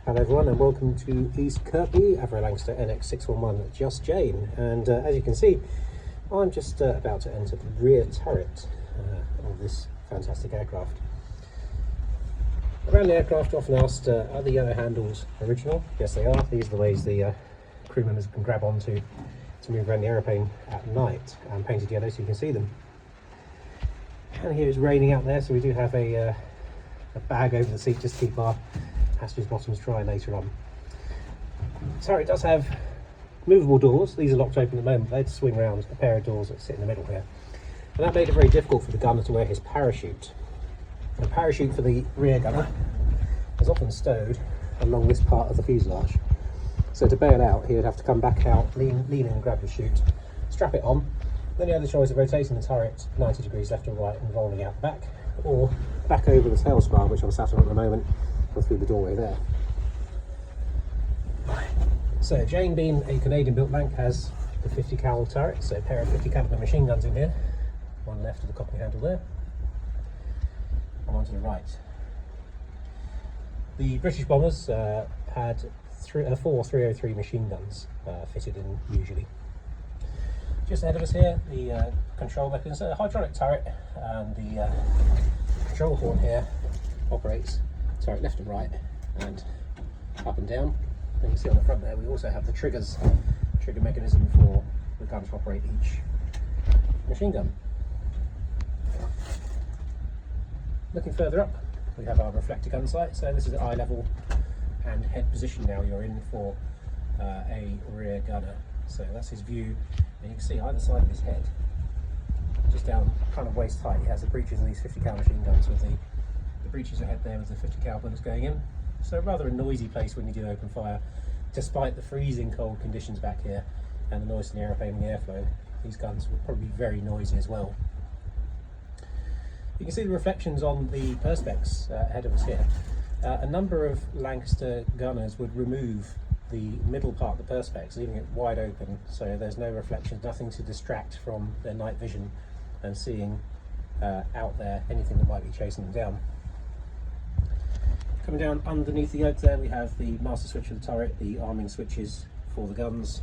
Hello everyone and welcome to East Kirby, Avro Lancaster NX611 Just Jane, and as you can see I'm just about to enter the rear turret of this fantastic aircraft. Around the aircraft often asked, are the yellow handles original? Yes they are. These are the ways the crew members can grab onto to move around the aeroplane at night, and painted yellow so you can see them. And here it's raining out there, so we do have a bag over the seat just to keep our passengers' bottoms dry later on. So it does have movable doors. These are locked open at the moment. They had to swing around a pair of doors that sit in the middle here, and that made it very difficult for the gunner to wear his parachute. The parachute for the rear gunner is often stowed along this part of the fuselage, so to bail out he would have to come back out, lean in and grab his chute, strap it on. Then he had the choice of rotating the turret 90 degrees left or right and rolling out the back, or back over the tail spar, which I'm sat on at the moment, or through the doorway there. So Jane, being a Canadian built Lanc, has the 50 cal turret, so a pair of 50 caliber machine guns in here, one left of the cocking handle there, and one to the right. The British bombers had four 303 machine guns fitted in usually. Just ahead of us here, the control mechanism, a hydraulic turret, and the control horn here operates turret left and right and up and down. And you can see on the front there we also have the trigger mechanism for the gun to operate each machine gun. Looking further up, we have our reflector gun sight. So this is at eye level and head position now you're in for a rear gunner. So that's his view, and you can see either side of his head, just down kind of waist height, he has the breeches of these 50 cal machine guns with the breeches ahead there with the 50 cal bullets going in. So rather a noisy place when you do open fire, despite the freezing cold conditions back here and the noise in the aeroplane and the airflow. These guns will probably be very noisy as well. You can see the reflections on the perspex ahead of us here. A number of Lancaster gunners would remove the middle part of the perspex, leaving it wide open, so there's no reflections, nothing to distract from their night vision and seeing out there anything that might be chasing them down. Coming down underneath the yoke there we have the master switch for the turret, the arming switches for the guns,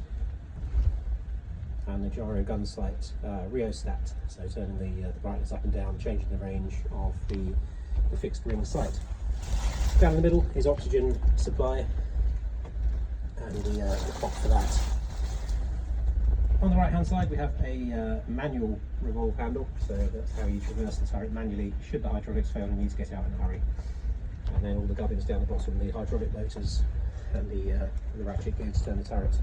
and the gyro gun sight rheostat, so turning the brightness up and down, changing the range of the fixed ring sight. Down in the middle is oxygen supply and the clock for that. On the right hand side we have a manual revolve handle, so that's how you traverse the turret manually should the hydraulics fail and you need to get out in a hurry. And then all the gubbins down the bottom, the hydraulic motors and the ratchet gear to turn the turret.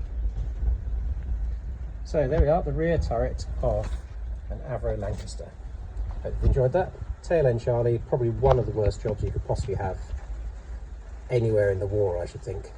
So there we are, the rear turret of an Avro Lancaster. Hope you enjoyed that. Tail end Charlie, probably one of the worst jobs you could possibly have anywhere in the war, I should think.